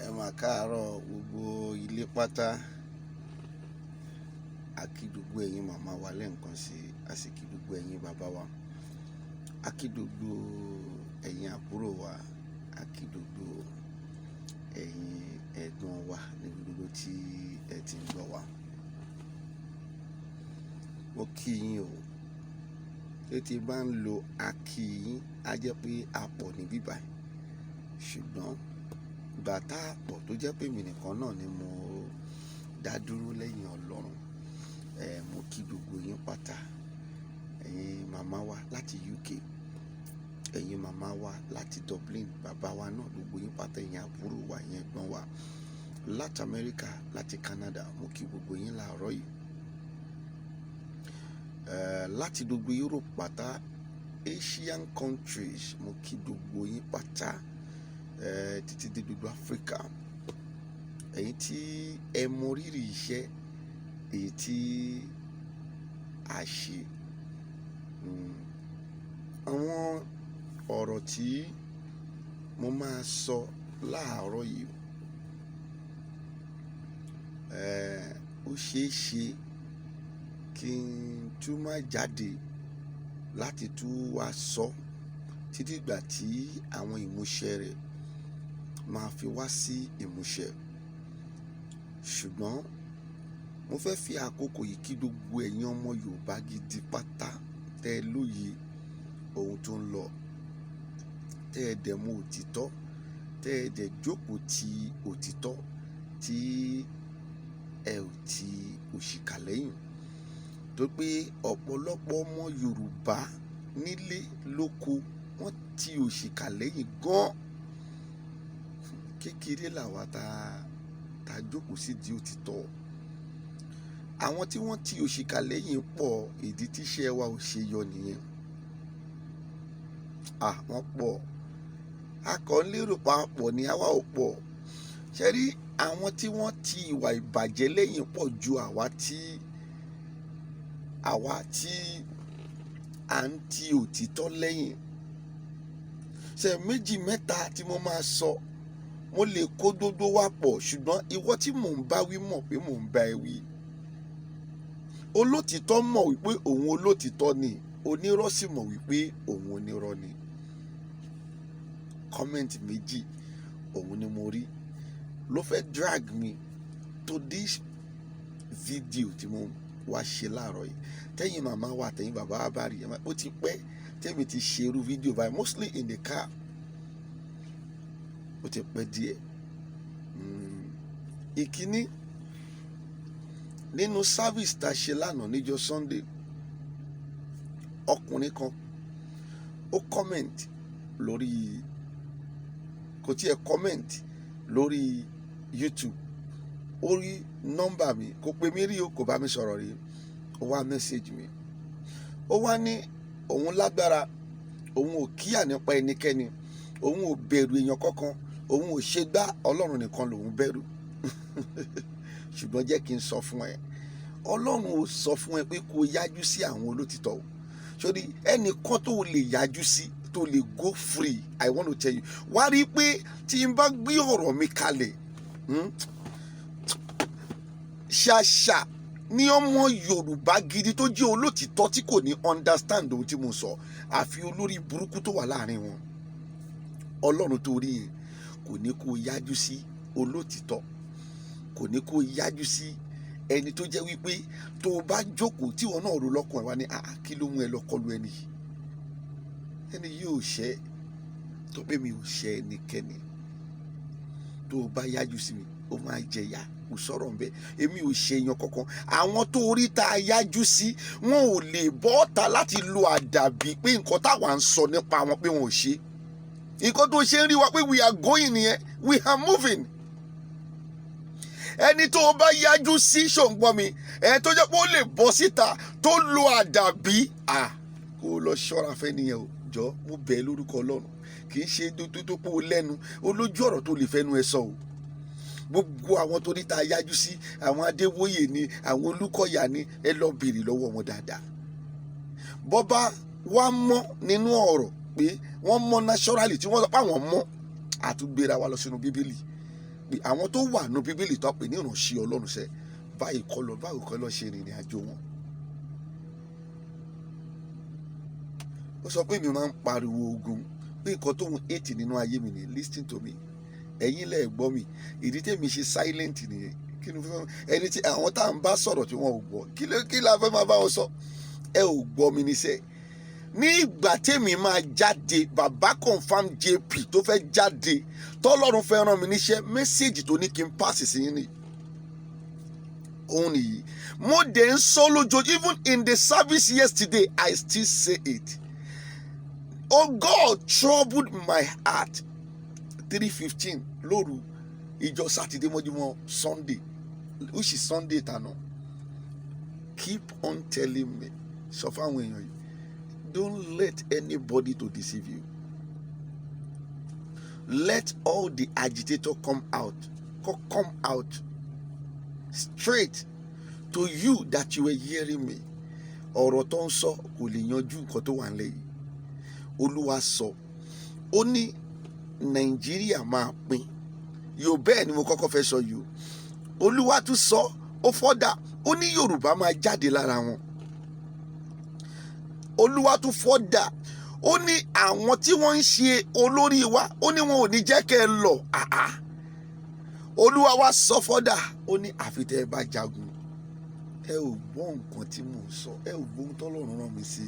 Ẹ mà káàárọ̀ gbogbo ilé pátá. A kí gbogbo ẹ̀yin màmá wa lẹ́ẹ̀kan sí, a sì kí gbogbo ẹ̀yin bàbá wa. A kí gbogbo ẹ̀yin àbúrò wa, a kí gbogbo ẹ̀yin ẹ̀gbọ́n wa níbi gbogbo tí ẹ ti ń gbọ́ wa. Mo kí yín o. Tí bá ń lo akí yín, á jẹ́ pé a pọ̀ ní bíbá. Ṣùgbọ́n ìgbà tá a pọ̀ tó jẹ́ pé mi nìkan náà ni mo dá dúró lẹ́yìn Ọlọ́run. Mo kí gbogbo yín pátá. Ẹ̀yin màmá wa láti UK, ẹ̀yin màmá wa láti Dublin, bàbá wa náà gbogbo yín pátá, ẹ̀yin àbúrò wa, ẹ̀yin ẹ̀gbọ́n wa láti Amẹ́ríkà, láti Canada, mo kí gbogbo yín láàárọ̀ yìí. Láti gbogbo Europe pátá, Asian countries, mo kí gbogbo yín pátá. Títí dé gbogbo Africa, ẹ̀yin tí ẹ mọ rírì iṣẹ́ èyí tí a ṣe. Àwọn ọ̀rọ̀ tí mo máa sọ láàárọ̀ yìí, ó ṣeé ṣe kí n tún má jáde láti tún wá sọ títí ìgbà tí àwọn ìmúṣẹ rẹ̀ máa fi wá sí ìmúṣẹ. Ṣùgbọ́n mo fẹ́ fi àkókò yìí kí gbogbo ẹ̀yin ọmọ Yorùbá gidi pátá tẹ́ ẹ lóye ohun tó ń lọ, tẹ́ ẹ dẹ̀ mọ òtítọ́, tẹ́ ẹ dẹ̀ jókòó ti òtítọ́, tí ẹ ò ti òṣìkà lẹ́yìn. Tó pé ọ̀pọ̀lọpọ̀ ọmọ Yorùbá nílé lóko wọ́n ti òṣìkà lẹ́yìn gan-an. Kékeré làwa ta jókòó sí di òtítọ́. Àwọn tí wọ́n ti òṣìkà lẹ́yìn pọ̀, ìdí tíṣẹ́ wa ò ṣe yọ nìyẹn. Wọ́n pọ̀. A kàn lérò papọ̀ ní àwa ò pọ̀. Ṣé rí àwọn tí wọ́n ti ìwà ìbàjẹ́ lẹ́yìn pọ̀ ju àwa tí à ń ti òtítọ́ lẹ́yìn. Ṣé méjì mẹ́ta tí mo máa sọ, mo lè kó gbogbo wa pọ̀, ṣùgbọ́n ìwọ tí mò ń bá wí mọ̀ pé mò ń bá ẹ wí. Olótìtọ́ mọ̀ wípé òun olótìtọ́ ni, onírọ́ sì mọ̀ wípé òun onírọ́ ni. Kọ́mẹ́ǹtì méjì òun ni mo rí ló fẹ́ drag me to this video tí mo wá ṣe láàárọ̀ yìí. Tẹ́yin màmá wa, tẹ́yin bàbá wa bá rí ẹ, ó ti pẹ́ tẹ́mi ti ṣe irú fídíò báyìí, mostly in the car. Ó ti pẹ́ díẹ̀. Ìkíní, nínú service tá a ṣe lánàá níjọ́ Sunday, ọkùnrin kan ó comment lórí, kò tiẹ̀ comment lórí YouTube. Ó rí nọ́mbà mi, kò pè mí rí o, kò bá mi sọ̀rọ̀ rí. Ó wá message mi. Ó wá ní òun lágbára, òun ò kíyà nípa ẹnikẹ́ni, òun ò bẹ̀rù èèyàn kankan, òun ò ṣe gbá, Ọlọ́run nìkan lòun bẹ̀rù. Ṣùgbọ́n jẹ́ kí n sọ fún ẹ, Ọlọ́run ò sọ fún ẹ pé kó yájú sí àwọn olótìtọ́. Sórí ẹnìkan tó lè yájú sí, tó lè go free, I want to tell you. Wá rí i pé tí n bá gbé ọ̀rọ̀ mi kalẹ̀, ṣàṣà ní ọmọ Yorùbá gidi tó jẹ́ olótìtọ́ tí kò ní understand ohun tí mo sọ, àfi olórí burúkú tó wà láàrin wọn. Ọlọ́run tó rí yẹn kò ní kó yájú sí olótìtọ́, kò ní kó yájú sí ẹni tó jẹ́ wípé tó o bá jókòó tí wọn náà ro lọ́kàn ẹ̀ wá ní kí ló mú ẹ lọ́kọlù ẹni yìí. Ẹni yóò ṣẹ́, tó pé mi ò ṣẹ́ ẹnikẹ́ni. Tó o bá yájú sí mi, ó máa jẹyà, kò sọ̀rọ̀ ń bẹ. Èmi ò ṣe èèyàn kankan. Àwọn tó rí tá a yájú sí, wọn ò lè bọ́ ọ̀tá láti lo àdàbí pé nǹkan táwa ń sọ nípa wọn pé wọn ò ṣe. Nǹkan tó ṣe ń rí wa pé we are going nìyẹn, we are moving. Ẹni tó o bá yájú sí, ṣòǹgbọ́n mi, tó jẹ́ pé ó lè bọ́ síta tó lo àdàbí, kó lọ ṣọ́ra fẹ́ nìyẹn o. Jọ, mo bẹ̀ ẹ́ lórúkọ Ọlọ́run, kì í ṣe tó pé o lẹ́nu, olójú ọ̀rọ̀ tó lè fẹ́nu ẹ sọ o. Gbogbo àwọn tó ní ta yájú sí, àwọn Adéwóyè ni, àwọn Olúkọ̀yà ni, ẹ lọ bèrè lọ́wọ́ wọn dáadáa. Bọ́bá wá mọ́ nínú ọ̀rọ̀ pé wọ́n mọ́ naturally, tí wọ́n sọ pé àwọn mọ́, àtúgbéra wa lọ sínú Bíbélì. pè àwọn tó wà ní bíbélì tó pè ní ìránṣẹ́ Ọlọ́run sẹ́ báyìí kọ́ lọ ṣe ìrìn àjò wọn. ó sọ pé mi máa ń pariwo ogun pé nǹkan tóun 8 nínú ayé mi ni listen to me ẹ̀yin lẹ gbọ́ mi ìdí tèmi ṣe silent nìyẹn kí ni fẹ́ ẹni tí àwọn tá à ń bá sọ̀rọ̀ tí wọ́n ò gbọ́ kí la fẹ́ máa bá wọn sọ ẹ ò gbọ́ mi níṣẹ́ ní ìgbà tèmi máa jáde Babaconfirm JP tó fẹ́ jáde tọ́lọ́run fẹ́ rán mi níṣẹ́ mẹ́sẹ̀gì tó ní kí n pàṣẹ sí yín ni òun nìyí mo dé ń sọ lójoojú even in the service yesterday I still say it. Oh God troubled my heart 3:15 lóru ìjọ Saturday mọ́júmọ́ Sunday which is Sunday tànà keep on telling me sọ fáwọn èèyàn yìí don't let anybody to deceive you. Let all the agitator come out straight to you that you were hearing me. Ọ̀rọ̀ tó ń sọ kò lè yanjú nǹkan tó wà nílẹ̀ yìí. Olúwa sọ ó ní Nàìjíríà máa pín yóò bẹ́ẹ̀ ni mo kọ́kọ́ fẹ́ sọ yìí Olúwa tún sọ ó fọ́dà ó ní Yorùbá máa jáde lára wọn. Olúwa tún fọ́dà ó ní àwọn tí wọ́n ń ṣe olórí wa ó ní wọn ò ní jẹ́ kẹ́ ẹ lọ Olúwa wa sọ fọ́dà ó ní àfi tẹ́ ẹ bá jagun ẹ ò gbọ́ nǹkan tí mò ń sọ ẹ ò gbọ́ tọ́lọ́run rán mi sí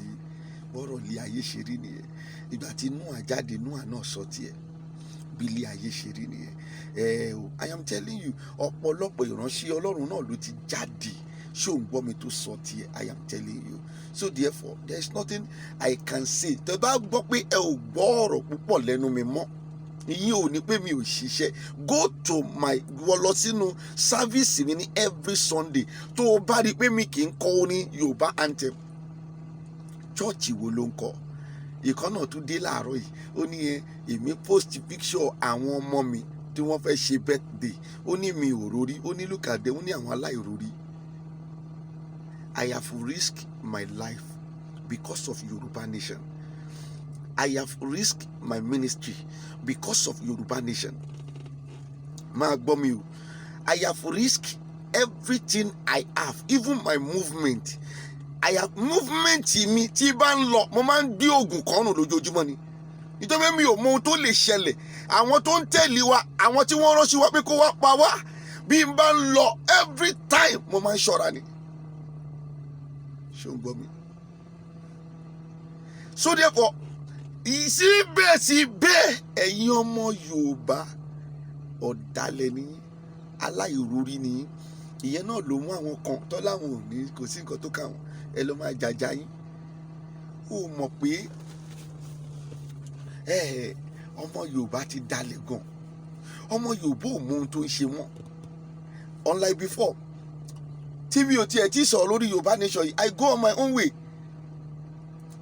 bọ́rọ̀ lé ayé ṣe rí nìyẹn ìgbà tí Nóà jáde Nóà náà sọ tiẹ̀ bí lé ayé ṣe rí nìyẹn I am telling you ọ̀pọ̀lọpọ̀ ìránṣẹ́ Ọlọ́run náà ló ti jáde ṣé ò ń gbọ́ mi tó sọ tiẹ̀ I am telling you so therefore there is nothing I can say tẹ́ bá gbọ́ pé ẹ ò gbọ́ ọ̀rọ̀ púpọ̀ lẹ́nu mi mọ́ ìyẹn ò ní pé mi ò ṣiṣẹ́ go to my wọ lọ sínú sáfíìsì mi ní every Sunday tó o bá rí i pé mi kì í kọ orin Yorùbá anthem chọ́ọ̀chì wo ló ń kọ ìkan náà tún dé láàárọ̀ yìí ó ní èmi post picture àwọn ọmọ mi tí wọ́n fẹ́ ṣe birthday ó ní mi ò rórí ó ní look at them ó ní àwọn aláìrórí. I have risked my life because of Yoruba nation. I have risked my ministry because of Yoruba nation. Máa gbọ́ mi o. I have risked everything I have, even my movement. I have movement mi tí bá ń lọ mo máa ń gbé oògùn kọ́rùn lójoojúmọ́ ni. Nítorí mi ò mọ ohun tó lè ṣẹlẹ̀. Àwọn tó ń tẹ̀lé wa, àwọn tí wọ́n ránṣẹ́ wa pé kó wá pa wá. Bí n bá ń lọ every time mo máa ń ṣọ́ra ni. Ṣé o ń gbọ́ mi? So therefore síbẹ̀ ẹ̀yin ọmọ Yorùbá ọ̀dàlẹ̀ ni aláìrórí ni ìyẹn náà ló mú àwọn kan tó láwọn ò ní kò sí nǹkan tó kà wọ́n ẹ lọ́ máa jàjà yín ó mọ̀ pé ọmọ Yorùbá ti dalẹ̀ gan ọmọ Yorùbá ò mọ ohun tó ń ṣe wọ́n unlike before tí mi ò tiẹ̀ tí sọ̀rọ̀ lórí Yorùbá nation yìí I go on my own way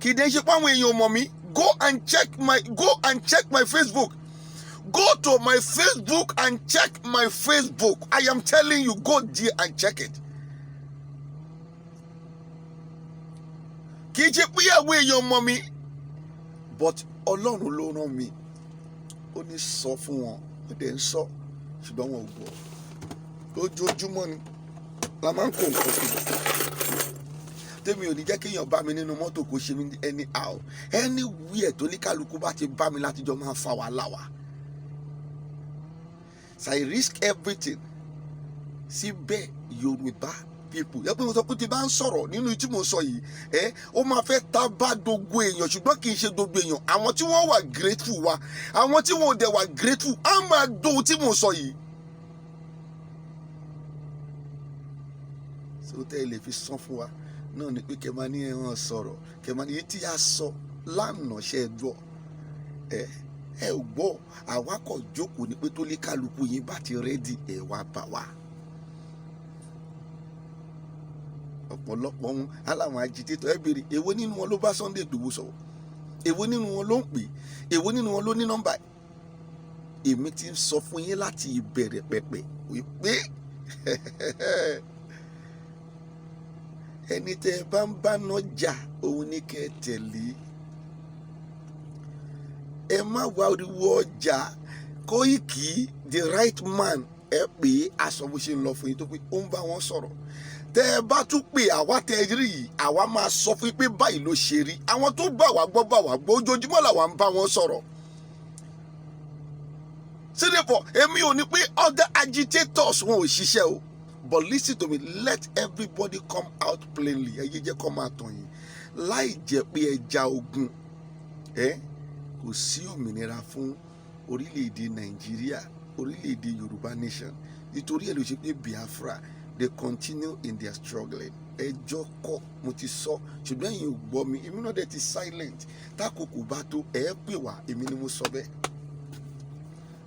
kì í dé ṣe pé àwọn èèyàn mọ̀ mí go and check my Facebook. Go to my Facebook and check my Facebook. I am telling you, go there and check it. Kì í ṣe pé àwọn èèyàn mọ̀ mí but Ọlọ́run ló rán mi. Ó ní sọ fún wọn, ó dẹ̀ ń sọ ṣùgbọ́n wọn ò gbọ́. Lójoojúmọ́ ni la máa ń kó nǹkan fún mi. Tèmi ò ní jẹ́ kéèyàn bá mi nínú mọ́tò kó ṣe mí anyhow anywhere tó ní kálukú bá ti bá mi látijọ́ máa fa wàhálà wa. So I risk everything. Síbẹ̀ Yorùbá people yẹ pé mo sọ pé tí bá ń sọ̀rọ̀ nínú tí mo sọ yìí ó máa fẹ́ ta bá gbogbo èèyàn ṣùgbọ́n kì í ṣe gbogbo èèyàn àwọn tí wọ́n wà grateful wa àwọn tí wọ́n ò dẹ̀ wà grateful á máa dóhun tí mo sọ yìí. So tẹ́ ẹ lè fi san fún wa náà ni pé kẹ́ máa ní ẹran sọ̀rọ̀ kẹ́ máa ní etí a sọ lánàá ṣe é gbọ́ ẹ ò gbọ́ àwa kò jókòó ní pé tó lé kálukú yín bá ti rẹ́dì ẹ̀ wá bá wa. ọ̀pọ̀lọpọ̀ ohun aláwọn agitétọ̀ ẹ béèrè èwo nínú wọn ló bá Sunday Igboho sọ̀rọ̀ èwo nínú wọn ló ń pè èwo nínú wọn ló ní nọ́mbà. èmi ti ń sọ fún yín láti ìbẹ̀rẹ̀ pẹ̀pẹ̀ wípé ẹni tẹ́ ẹ bá ń bá nájà òun ní kẹ́ ẹ tẹ̀lé ẹ má wá oríwó ọjà Koiki the right man ẹ pé aṣọ bó ṣe ń lọ fún yín tó pé ó ń bá wọn sọ̀rọ̀. Tẹ́ ẹ bá tún pé àwa tẹ́ ẹ rí yìí àwa máa sọ fún yín pé báyìí ló ṣe rí. Àwọn tó bá wa gbọ́ ojoojúmọ́ làwa ń bá wọn sọ̀rọ̀. So therefore èmi ò ní pé other agitators wọn ò ṣiṣẹ́ o, but listen to me, let everybody come out plainly. Ẹ yé jẹ́ kó máa tàn yín láì jẹ́ pé ẹ ja ogun. Kò sí òmìnira fún orílẹ̀-èdè Nàìjíríà, orílẹ̀-èdè Yorùbá nation. Nítorí ẹ̀ ló ṣe pé Biafra they continue in their struggling. Ẹjọ́ kọ́ mo ti sọ ṣùgbọ́n ẹ̀yin ò gbọ́ mi, èmi náà dẹ̀ ti silent. Tákòkò bá tó ẹ pè wá, èmi ni mo sọ bẹ́ẹ̀.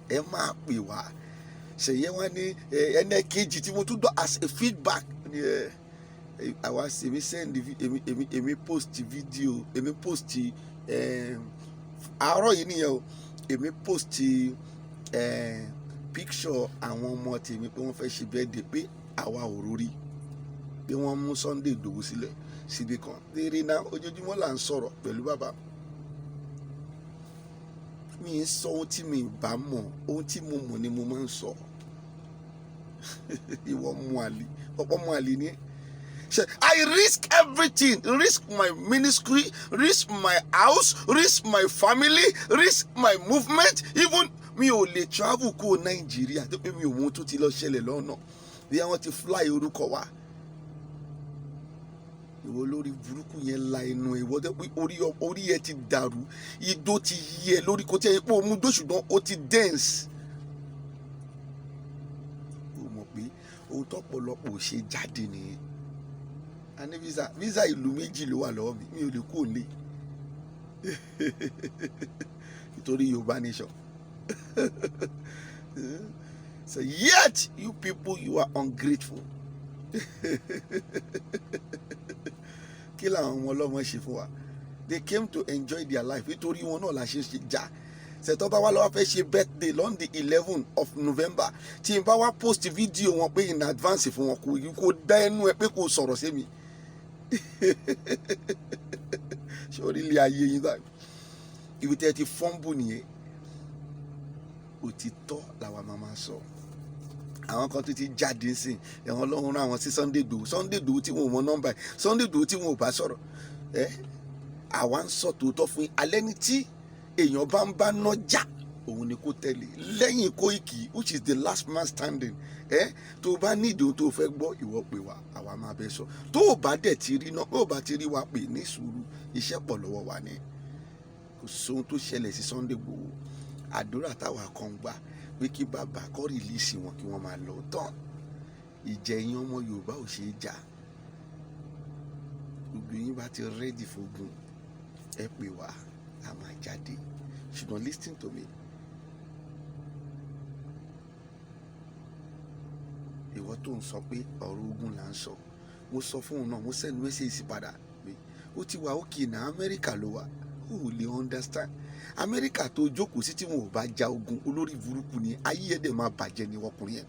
Ẹ máa pè wá. Ṣèyẹ wá ní ẹnẹ kejì tí mo tún gbọ́ as a feedback. Àwa èmi send èmi post video, èmi post àárọ̀ yìí nìyẹn o. Èmi post picture àwọn ọmọ tèmi pé wọ́n fẹ́ ṣe birthday pé àwa ò rórí pé wọ́n mú Sunday Igboho sílẹ̀ síbi kan. Léèrè náà ojoojúmọ́ là ń sọ̀rọ̀ pẹ̀lú bàbá. Mi ń sọ ohun tí mi bá mọ̀, ohun tí mo mọ̀ ni mo máa ń sọ. Ìwọ mú àlè, ọ̀pọ̀ mú àlè ni. I risk everything, risk my ministry, risk my house, risk my family, risk my movement. Even mi ò lè travel kó Nàìjíríà tó pé mi ò mú tó ti lọ ṣẹlẹ̀ lọ́nà bí àwọn ti fly orúkọ wa. Ìwọ lórí burúkú yẹn la inú ìwọ tó pé orí ẹ ti dàrú, idó ti yí ẹ lórí kò tí ẹ pé o mú dó ṣùgbọ́n ó ti dense. O mọ̀ pé ohun tọ́pọ̀lọpọ̀ ò ṣe jáde nìyẹn. A ní visa ìlú méjì ló wà lọ́wọ́ mi ò lè kó lé nítorí Yorùbá nation. So yet you people, you are ungrateful. Kí làwọn ọmọ ọlọ́mọ ṣe fún wa? They came to enjoy their life. Nítorí wọn náà la ṣe jà. Ṣètò bá wá lọ́wọ́ fẹ́ ṣe birthday on the 11th of November. Tí n bá wá post video wọn pé in advance fún wọn kò dá ẹnu ẹ pé kò sọ̀rọ̀ sí mi. Ṣé orílẹ̀ ayé yín báyìí? Ibi tẹ́ ti fọ́nbù nìyẹn. Òtítọ́ làwa máa sọ. Àwọn kan tó ti jáde sí ẹ̀wọ̀n Ọlọ́run rán àwọn sí Sunday Igboho tí wọn ò mọ nọ́mbà ẹ̀, Sunday Igboho tí wọn ò bá sọ̀rọ̀. Àwa ń sọ tòótọ́ fún yín. Alẹ́ ní tí èèyàn bá ń bá nájà òun ni kó tẹ̀lé lẹ́yìn Koiki which is the last man standing. Tó o bá ní ìdòwò tó o fẹ́ gbọ́ ìwọ pè wá, àwa máa bẹ sọ. Tó o bá dẹ̀ ti rí náà, tó o bá ti rí wa pè ní sùúrù, iṣẹ́ pọ̀ lọ́wọ́ wa ni. Kò sóhun tó ṣẹlẹ̀ sí Sunday Igboho. Àdúrà táwa kan gbà pé kí bàbá kọ́ rìlíìsì wọn kí wọ́n máa lọ tán. Ìjẹyìn ọmọ Yorùbá ò ṣe é jà. Gbogbo yín bá ti rẹ́dì fógun ẹ pè wá, a máa jáde. Ṣùgbọ́n listen to me. Ìwọ tó ń sọ pé ọ̀rọ̀ ogun là ń sọ, mo sọ fún un náà, mo send message padà pé ó ti wà òkè náà, Amẹ́ríkà ló wà. Who will understand? Amẹ́ríkà tó jókòó sí tí wọn ò bá ja ogun, olórí burúkú ni, ayé ẹ̀dẹ̀ máa bàjẹ́ ni ọkùnrin yẹn.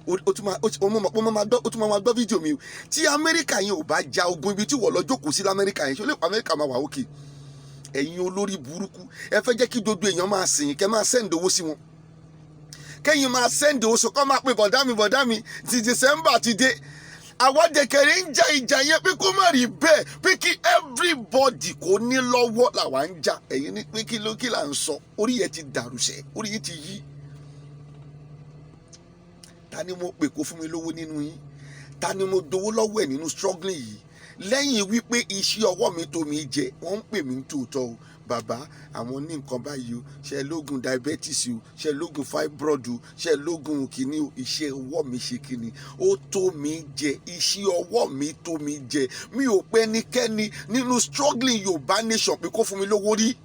Ó tún máa gbọ́ fídíò mi. Tí Amẹ́ríkà yẹn ò bá ja ogun ibi tí wọ́n lọ jókòó sí l'Amẹ́ríkà yẹn, ṣé ó lè pa Amẹ́ríkà máa wà òkè? Ẹ̀yin olórí burúkú, ẹ fẹ́ jẹ́ kí gbogbo èèyàn máa sìn kẹ́ máa send owó sí wọn. Kẹ́yìn máa send owó sọ kọ́ máa pe bọ̀dá mi ti December ti dé. Àwọn dẹ̀kẹ̀rẹ̀ ń ja ìjà yẹn pé kó má rí bẹ́ẹ̀ pé kí everybody kò ní lọ́wọ́ làwa ń jà. Ẹ̀yin ní pé kí là ń sọ? Orí yẹn ti dàrú sẹ́, orí yẹn ti yí. Ta ni mo pè kó fún mi lówó nínú yín? Ta ni mo dowó lọ́wọ́ ẹ̀ nínú struggling yìí? Lẹ́yìn wípé iṣẹ́ ọwọ́ mi tó mi jẹ, wọ́n ń pè mí tòótọ́ o. Bàbá àwọn ní nǹkan báyìí o, ṣe lógun diabetes o, ṣe lógun fibroid o, ṣe lógun kìíní o. Iṣẹ́ ọwọ́ mi ṣe kíni? Ó tó mi jẹ, iṣẹ́ ọwọ́ mi tó mi jẹ. Mi ò pẹ́ ẹnikẹ́ni nínú struggling Yorùbá nation pé kó fún mi lówó rí.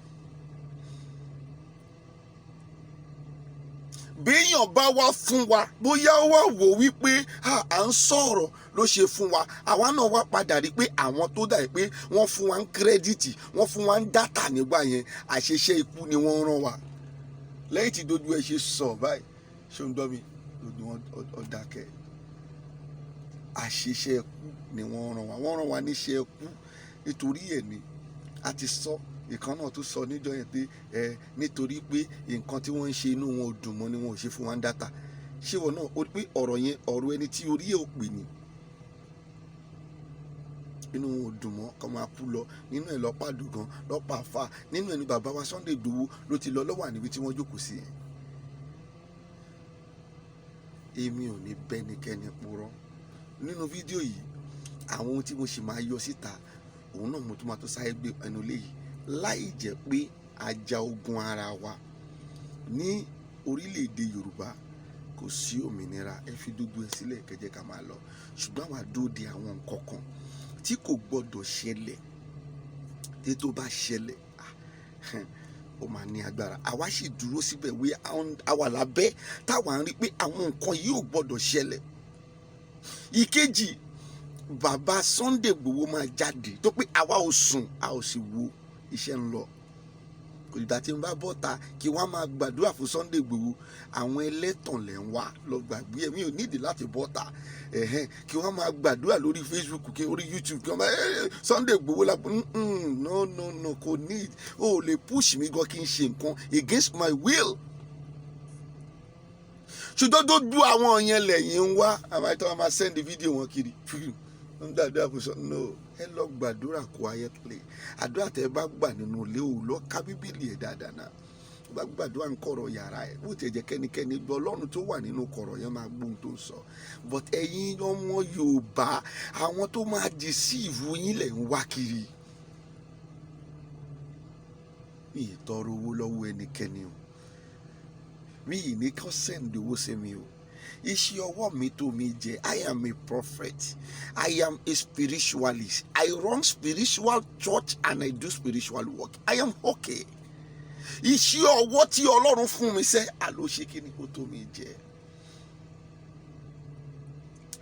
Béèyàn bá wá fún wa, bóyá ó wá wò wípé à ń sọ̀rọ̀ ló ṣe fún wa, àwa náà wá padà rí pé àwọn tó dà pé wọ́n fún wa ń kírẹ́dìtì, wọ́n fún wa ń dátà nígbà yẹn, àṣeṣe ikú ni wọ́n rán wa. Lẹ́yìn tí dodo ẹ ṣe sọ báyìí, ṣé ń gbọ́ mi? Dodo wọn ọ̀dàkẹ́. Àṣeṣe ikú ni wọ́n rán wa níṣẹ́ ikú. Nítorí ẹ̀ ni a ti sọ ìkan náà tún sọ níjọ́ yẹn pé nítorí pé nǹkan tí wọ́n ń ṣe inú wọn ò dùn mọ́ ni wọn ò ṣe fún wa ń dátà. ṣé wọn náà ó pé ọ̀rọ̀ yẹn ọ̀rọ̀ ẹni tí orí ẹ̀ ò pè ní inú wọn ò dùn mọ́ kọ́ máa kú lọ nínú ẹ̀ lọ́pàá dùgàn lọ́pàá fà nínú ẹni bàbá wa Sunday Igboho ló ti lọ lọ́wọ́ níbi tí wọ́n jókòó sí yẹn. èmi ò ní bẹ́nikẹ́ni purọ́ nínú fídíò yìí. àwọn ohun tí mo sì máa yọ síta òun náà mo tún máa tó sáré gbé ẹnu léyìí, láì jẹ́ pé a ja ogun ara wa ní orílẹ̀-èdè Yorùbá. Kò sí òmìnira, ẹ fi dúdú ẹ sílẹ̀ kẹjẹ ká máa lọ. ṣùgbọ́n àwa dúró de àwọn nǹkan kan tí kò gbọdọ̀ ṣẹlẹ̀. tí tó bá ṣẹlẹ̀ ó máa ní agbára. àwa sì dúró síbẹ̀ wí àwa lábẹ́ táwa ń rí pé àwọn nǹkan yìí ò gbọdọ̀ ṣẹlẹ̀. ìkejì, bàbá Sunday Igboho máa jáde tó pé àwa ò sùn a ò sì wo iṣẹ́ ń lọ. ìgbà tí n bá bọ́ta kí wọ́n máa gbàdúrà fún Sunday Igboho, àwọn ẹlẹ́tàn lẹ̀ ń wá lọ gbàgbé ẹ̀mí ò nídìí láti bọ́ta kí wọ́n máa gbàdúrà lórí Facebook kí orí YouTube kí wọ́n máa Sunday Igboho lápò no kò ní o lè push mi gan kí n ṣe nǹkan against my will. ṣùgbọ́n tó du àwọn yẹn lẹ́yìn ń wá àmọ́ máa send video wọn kiri ń gbàdúrà fún no ẹ lọ gbàdúrà quietly. àdúrà tẹ bá gbà nínú ilé ò lọ ká bíbélì ẹ dáadáa náà. bá gbàdúrà ń kọ̀rọ̀ yàrá ẹ bó ti jẹ́ kẹ́nikẹ́ni gbọ́ Ọlọ́run tó wà nínú kọ̀rọ̀ yẹn máa gbóhùn tó ń sọ. but ẹ̀yin ọmọ Yorùbá àwọn tó máa deceive yín lẹ̀ ń wá kiri. mi ì tọrọ owó lọ́wọ́ ẹnikẹ́ni o, mi ì ní kán send owó sí mi o. iṣẹ́ ọwọ́ mi tó mi jẹ. I am a prophet. I am a spiritualist. I run spiritual church and I do spiritual work. I am okay. iṣẹ́ ọwọ́ tí Ọlọ́run fún mi sẹ́ àlóṣe kí ni ó tó mi jẹ.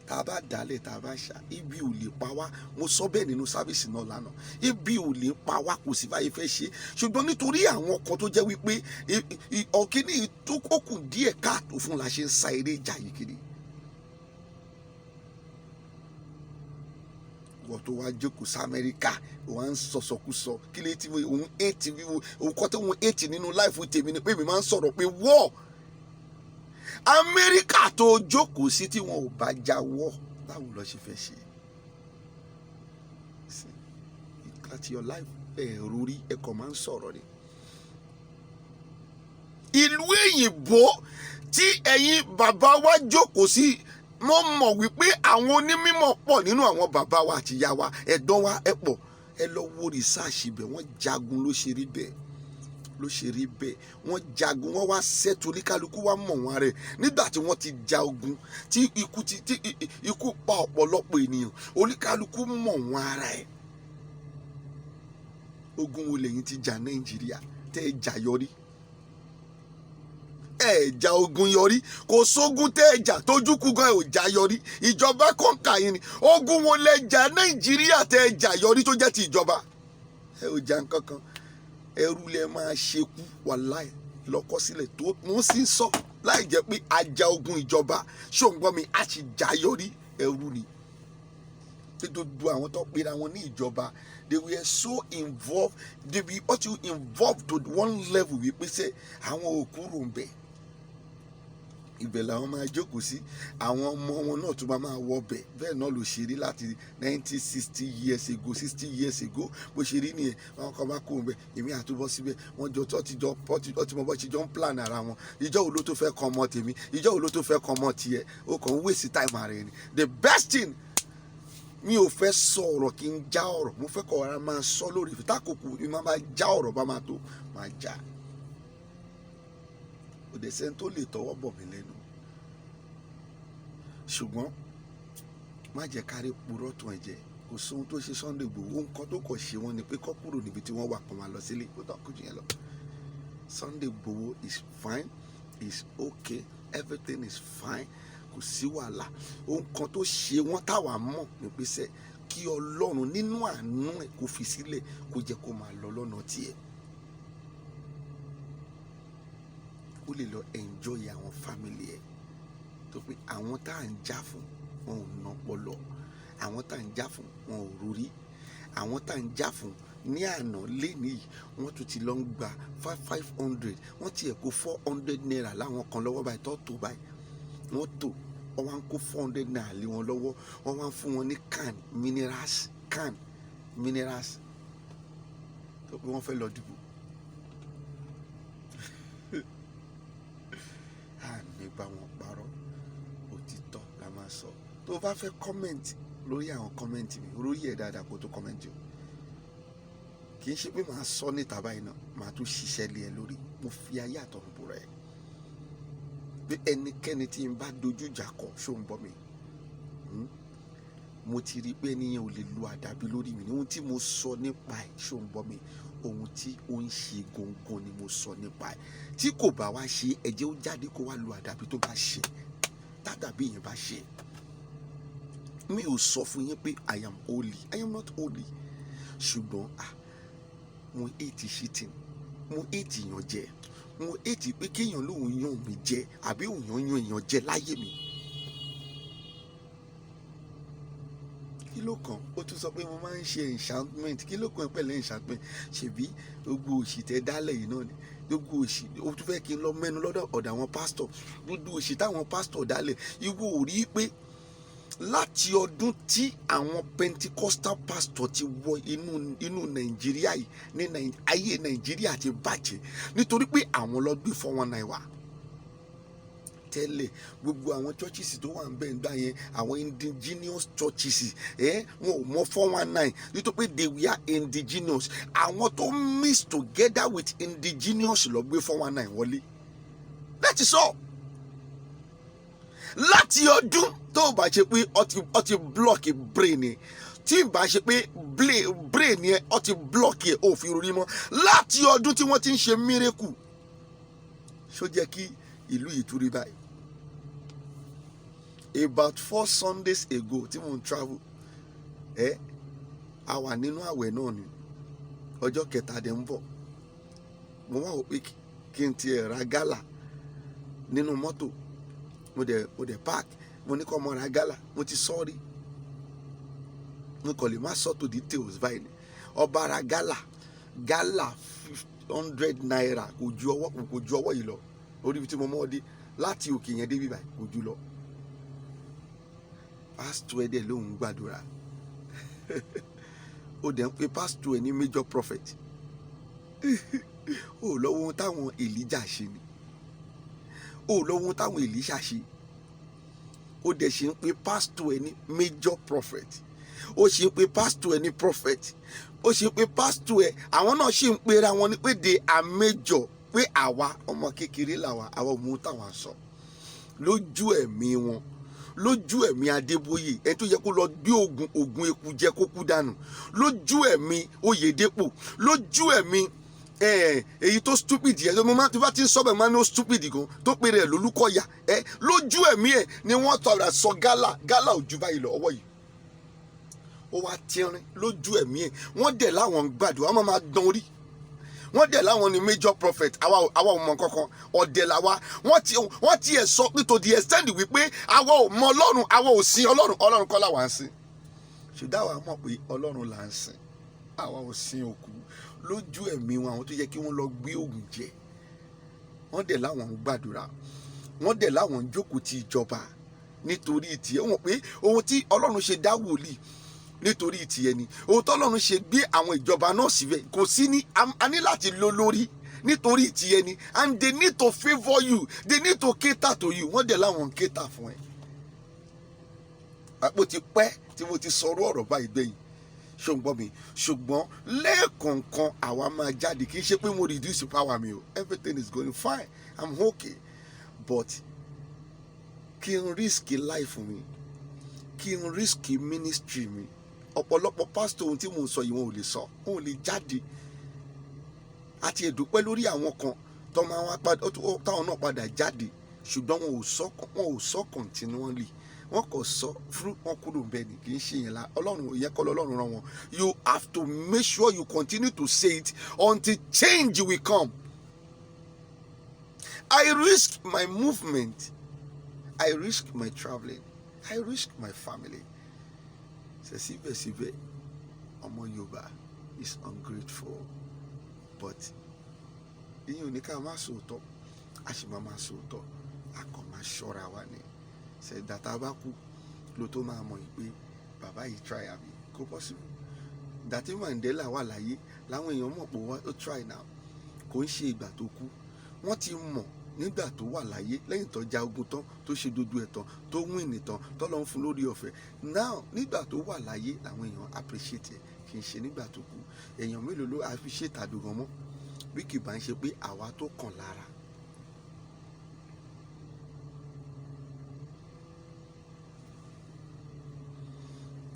tá a bá dálẹ̀ tá a bá ṣá ibi ò lè pa wá. mo sọ bẹ́ẹ̀ nínú sáfíìsì náà lánàá, ibi ò lè pa wá, kò sí báyìí fẹ́ ṣe. ṣùgbọ́n nítorí àwọn kan tó jẹ́ wípé ọ̀kíní tó kókù díẹ̀ káàtó fún la ṣe ń sa eré ìjà yìí kiri. wọ́n tó wá jókòó sí Amẹ́ríkà wọ́n á ń sọ̀sọ̀kúsọ kí lè ti òun èètì wíwo òun kọ́ tó òun èètì nínú láìfù tèmi ni pé mi máa ń sọ̀rọ̀ pé wọ́ọ̀ Amẹ́ríkà tó jókòó sí tí wọn ò bá jáwọ́ báwo lọ ṣe fẹ́ ṣe. láti your life ẹ̀rù rí ẹ̀kọ́ máa ń sọ̀rọ̀ ni. ìlú èyìnbó tí ẹ̀yin bàbá wa jókòó sí, mo mọ̀ wípé àwọn onímọ̀ pọ̀ nínú àwọn bàbá wa àti ìyá wa ẹ̀gbọ́n wa ẹ̀ pọ̀. ẹ lọ wo rìsáàsì bẹ̀ wọ́n jagun ló ṣe rí bẹ́ẹ̀ wọ́n jagun wọ́n wá ṣètò oníkálukú wá mọ̀ wọn rẹ̀ nígbà tí wọ́n ti ja ogun tí ikú pa ọ̀pọ̀lọpọ̀ ènìyàn oníkálukú mọ̀ wọn ara ẹ̀. ogun wo lẹ́yìn ti jà Nàìjíríà tẹ́ ẹ jà yọrí? ẹ jà ogun yọrí. kò sógun tẹ́ ẹ jà tójúkú gan ẹ ò jà yọrí. ìjọba kọ̀ǹkà yín ni. ogun wo lẹ jà Nàìjíríà tẹ́ ẹ jà yọrí tó jẹ́ ti ìjọba? ẹ ò jà nǹkan kan. ẹrú lẹ máa ṣekú wàláì lọ́kọsílẹ̀ tó wọ́n sì ń sọ láì jẹ́ pé ajá ogun ìjọba ṣòǹgbọ́n mi á sì já yọrí. ẹrú ni. gbogbo àwọn tó pera wọn ní ìjọba they were so involved, they were also involved to one level wípé sẹ́ àwọn òkú rò ń bẹ̀. ibẹ̀ làwọn máa jókòó sí. àwọn ọmọ wọn náà tún máa wọ bẹ̀. bẹ́ẹ̀ náà ló ṣe rí láti 60 years ago bó ṣe rí nìyẹn. wọn kọ́ bá kó bẹ̀ èmi àtúbọ̀ síbẹ̀ wọ́n jọ ọtí mọ̀ bọ́ ṣe jọ ń plan ara wọn. ìjọ wo ló tó fẹ́ kọ́ ọmọ tèmi, ìjọ wo ló tó fẹ́ kọ́ ọmọ tiẹ̀. ó kàn ń waste time ara ẹni. the best thing, mi ò fẹ́ sọ ọ̀rọ̀ kí n já ọ̀rọ̀, mo fẹ́ kọ́ ara máa sọ lórí ìfitákòkò mi máa já ọ̀rọ̀ bá máa tó máa já. òde sẹ́ni tó lè tọwọ́ bọ̀ mí lẹ́nu. ṣùgbọ́n má jẹ́ kárí purọ́ tún ẹ̀jẹ̀. kò sóhun tó ṣe Sunday Igboho. nǹkan tó kọ̀ ṣe wọ́n ni pé kọ́ kúrò níbi tí wọ́n wà kàn máa lọ sílé. ó tàn kójú yẹn lọ. Sunday Igboho is fine, is okay, everything is fine. kò sí wàhálà. ohun kan tó ṣe wọ́n táwa mọ̀ ní pèsè kí Ọlọ́run nínú àánú ẹ̀ kó fi sílẹ̀ kó jẹ́ kó máa lọ lọ́nà tiẹ̀. ó lè lọ enjoy àwọn family ẹ̀. tó pé àwọn tá à ń jà fún wọn ò ná pọlọ, àwọn tá à ń jà fún wọn ò rórí, àwọn tá à ń jà fún ní àná léni yìí wọ́n tún ti lọ ń gba 500 wọ́n ti ẹ̀ kó 400 naira láwọn kan lọ́wọ́ báyìí tó báyìí wọ́n tó wọ́n wá ń kó 400 naira lé wọn lọ́wọ́ wọ́n wá ń fún wọn ní can minerals tó pé wọ́n fẹ́ lọ dìbò. àmì bá wọn parọ́ òtítọ́ la máa sọ. tó o bá fẹ́ kọ́mẹ̀ntì lórí àwọn kọ́mẹ̀ntì mi lórí ẹ̀ dáadáa kó tó kọ́mẹ̀ntì o. kì í ṣe pé màá sọ níta báyìí náà màá tún ṣiṣẹ́ lé ẹ lórí. mo fi ayé àtọ̀run búra ẹ pé ẹnikẹ́ni tí n bá dojú ìjà kọ ṣó ń bọ́ mi mo ti rí i pé ẹnìyẹn ò lè lu àdàbí lórí mi ní ohun tí mo sọ nípa ẹ̀ ṣó ń bọ́ mi ohun tí ó ń ṣe gangan ni mo sọ nípa ẹ̀ tí kò bá wá ṣe ẹ̀jẹ̀ ó jáde kó wá lu àdàbí tó bá ṣe tàdàbí yẹn bá ṣe. mi ò sọ fún yín pé I am holy, I am not holy, ṣùgbọ́n mo hate cheating, mo hate èèyàn jẹ, mo hate pé kéèyàn lóun yàn mí jẹ àbí òun yan èèyàn jẹ láyé mi. kí ló kàn ó tún sọ pé mo máa ń ṣe enchantment, kí ló kàn pẹ̀lú enchantment? ṣèbí gbogbo òṣì tẹ dálẹ̀ yìí náà ni gbogbo òṣì ó tún fẹ́ kí n lọ mẹ́nu lọ́dọ̀ ọ̀dọ̀ àwọn pásítọ̀ gbogbo òṣì táwọn pásítọ̀ dálẹ̀ ìwọ ò rí pé láti ọdún tí àwọn Pentecostal pastor ti wọ inú Nàìjíríà yìí ní ayé Nàìjíríà ti bàjẹ́ nítorí pé àwọn lọ gbé 419 wá tẹ́lẹ̀ gbogbo àwọn churches tó wà ń bẹ̀ ń gbà yẹn àwọn indigenous churches wọn ò mọ 419 nítorí pé they were indigenous. àwọn tó mix together with indigenous lọ gbé 419 wọlé. that is all. láti ọdún tó bá ṣe pé ó ti block brain ni tí bá ṣe pé brain yẹn ó ti block yẹ ó fi ronú mọ́ láti ọdún tí wọ́n ti ń ṣe miracle ṣó jẹ́ kí ìlú ìtúrí báyìí. About 4 Sundays ago tí mo ń travel a wà nínú àwẹ̀ náà ni ọjọ́ kẹta dẹ̀ ń bọ̀ mo wá wò pé kí n tiẹ̀ ra gálà nínú mọ́tò mo dẹ̀ park mo ní kó mo ra gálà mo ti sọ́ọ́rí mo kàn lè má sọ to details báyìí ni ọba ra gálà 100 naira kò ju ọwọ́ yìí lọ orí ibi tí mo mọ́ ọ dé láti òkè yẹn dé bíbáyìí kò ju lọ. pásítọ̀ ẹ̀ dẹ̀ lóun gbàdúrà ó dẹ̀ ń pe pásítọ̀ ẹ̀ ní major prophet ó lọ́wọ́ ohun táwọn Èlíjà ṣe ni ó lọ́wọ́ ohun táwọn Èlíṣà ṣe ó dẹ̀ ṣe ń pe pásítọ̀ ẹ̀ ní major prophet ó ṣe ń pe pásítọ̀ ẹ̀ ní prophet ó ṣe ń pe pásítọ̀ ẹ̀ àwọn náà ṣì ń pera wọn ní pé they are major pé àwa ọmọ kékeré làwa àwọn ohun táwọn sọ lójú ẹ̀mí wọn lójú ẹ̀mí Adébóyè ẹni tó yẹ kó lọ gbé oògùn eku jẹ kó kú dànù lójú ẹ̀mí Oyèdépò lójú ẹ̀mí èyí tó stupid yẹ tó bá ti ń sọ bẹ́ẹ̀ máa ní ó stupid gan tó pèrè ẹ̀ lólúkọ̀yà lójú ẹ̀mí ẹ̀ ni wọ́n tọ̀rọ̀ sọ gálà ojú báyìí lọ ọwọ́ yìí ó wá tínrín lójú ẹ̀mí ẹ̀ wọ́n dẹ̀ láwọn ń gbàdúrà wọ́n máa dán orí wọ́n dẹ̀ láwọn ni major prophet àwa ò mọ kankan ọ̀dẹ̀ làwa wọ́n ti ẹ̀ sọ pé to the extent wípé àwa ò mọ Ọlọ́run àwa ò sin Ọlọ́run kọ́ làwa ń sìn ṣùgbọ́n àwa mọ̀ pé Ọlọ́run là ń sìn àwa ò sin òkú lójú ẹ̀mí wọn àwọn tó yẹ kí wọ́n lọ gbé oògùn jẹ wọ́n dẹ̀ láwọn ń gbàdúrà wọ́n dẹ̀ láwọn ń jókòó ti ìjọba nítorí tiẹ̀ wọ́n pé ohun tí Ọlọ́run ṣe dá wòlíì nítorí tiẹ̀ ni ohun tọ́lọ́run ṣe gbé àwọn ìjọba náà síbẹ̀ kò sí ní a ní láti lo lórí nítorí tiẹ̀ ni and they need to favour you they need to cater to you wọ́n dẹ̀ láwọn ń cater fún ẹ. àpò ti pẹ́ tí mo ti sọ̀rọ̀ ọ̀rọ̀ báyìí gbẹ̀yìn ṣùgbọ́n mi ṣùgbọ́n lẹ́ẹ̀kọ̀ọ̀kan àwa máa jáde kì í ṣe pé mo reduce power mi o everything is going fine I'm okay but kí n risk life mi kí n risk ministry mi ọ̀pọ̀lọpọ̀ pásítọ̀ ohun tí mò ń sọ yìí wọn ò lè sọ wọn ò lè jáde àti ẹ̀dùpẹ́ lórí àwọn kan táwọn náà padà jáde ṣùgbọ́n wọn ò sọ continually wọn kò sọ fún wọn kúrò bẹ́ẹ̀ ni kì í ṣe yẹn la Ọlọ́run ìyẹn kọ́ lọ́lọ́run rán wọn you have to make sure you continue to say it until change will come. I risk my movement, I risk my travelling, I risk my family. Ṣe síbẹ̀síbẹ̀ ọmọ Yorùbá is ungrateful, but ìyẹn ò ní ká má sòótọ́, a sì máa sòótọ́, a kàn máa ṣọ́ra wa ni. Ṣẹ̀dá tá a bá kú ló tó máa mọ̀ pé bàbá yìí try àbí kò possible. Dàtí Mandela wà láyé láwọn èèyàn mọ̀ pé ó try now, kò ń ṣe ìgbà tó kú. Wọ́n ti mọ̀ nígbà tó wà láyé, lẹ́yìn tó ja ogun tán, tó ṣe dodo ẹ̀ tán, tó win tán, tó lọ ń fún lórí ọ̀fẹ́. Now nígbà tó wà láyé làwọn èèyàn appreciate ẹ̀, kì í ṣe nígbà tó kú. Èèyàn mélòó ló appreciate àdùgàn mọ́ bí kì bá ń ṣe pé àwa tó kàn lára.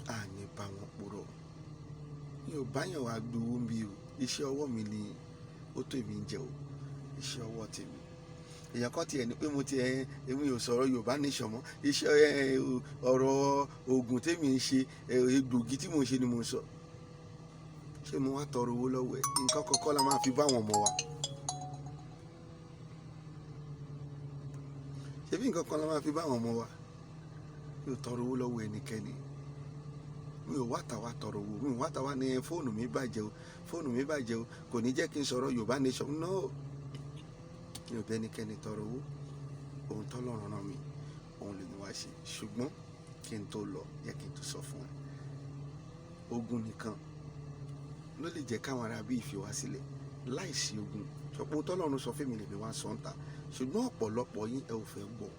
Àní bá wọn purọ́, mi ò báyàn wá gbowó ń bí o, iṣẹ́ ọwọ́ mi ni ó tó èmi ń jẹ o, iṣẹ́ ọwọ́ tèmi. Èèyàn kan tiẹ̀ ní pé èmi ò sọ̀rọ̀ Yorùbá nation mọ́, iṣẹ́ ọ̀rọ̀ oògùn tèmi ń ṣe, egbògi tí mò ń ṣe ni mò ń sọ. Ṣé mo wá tọrọ owó lọ́wọ́ ẹ̀? Nǹkan kọ̀ọ̀kan la máa fi bá àwọn ọmọ wa. Ṣebí nǹkan kan la máa fi bá àwọn ọmọ wa? Mi ò tọrọ owó lọ́wọ́ ẹnikẹ́ni. Mi ò wá tàwa tọrọ owó, mi ò wá tàwa ní fóònù mi bàjẹ́ o, fóònù mi bàjẹ́ o, kò ní jẹ́ kí n sọ̀rọ̀ Yorùbá nation. No, mi ò bẹ́ ẹnikẹ́ni tọrọ owó. Ohun tọ́lọ́run rán mi, òun lè ní wá ṣe. Ṣùgbọ́n kí n tó lọ, yẹ kí n tó sọ fún ẹ. Ogun nìkan ló lè jẹ́ káwọn ará bí ìfi wá sílẹ̀. Láìsí ogun, ṣọ̀pọ̀ tọ́lọ́run sọ fún mi lèmi wá sọ ń ta. Ṣùgbọ́n ọ̀pọ̀lọpọ̀ yín ẹ ò fẹ́ gbọ́.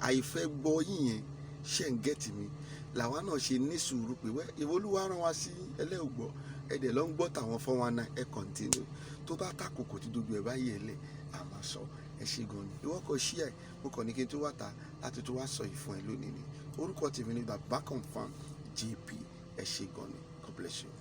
Àìfẹ́ gbọ́ yín yẹn ṣe ń gẹ́tì mi. Làwa náà ṣe ní sùúrù pé ìwọ Olúwa rán wa sí ẹlẹ́ògbọ́, ẹ̀dẹ̀ ló ń gbọ́ tàwọn 419 ẹ continue. Tó bá tàkòkò tí gbogbo ẹ̀ bá yẹ lẹ̀, a máa sọ ẹ ṣe gan ni. Ìwọ kò ṣí ẹ̀, mo kàn ní kí n tó wá ta láti tó wá sọ ìfún ẹ lónìí ni. Orúkọ tèmi ni Babaconfirm JP. Ẹ ṣe gan ni. God bless you.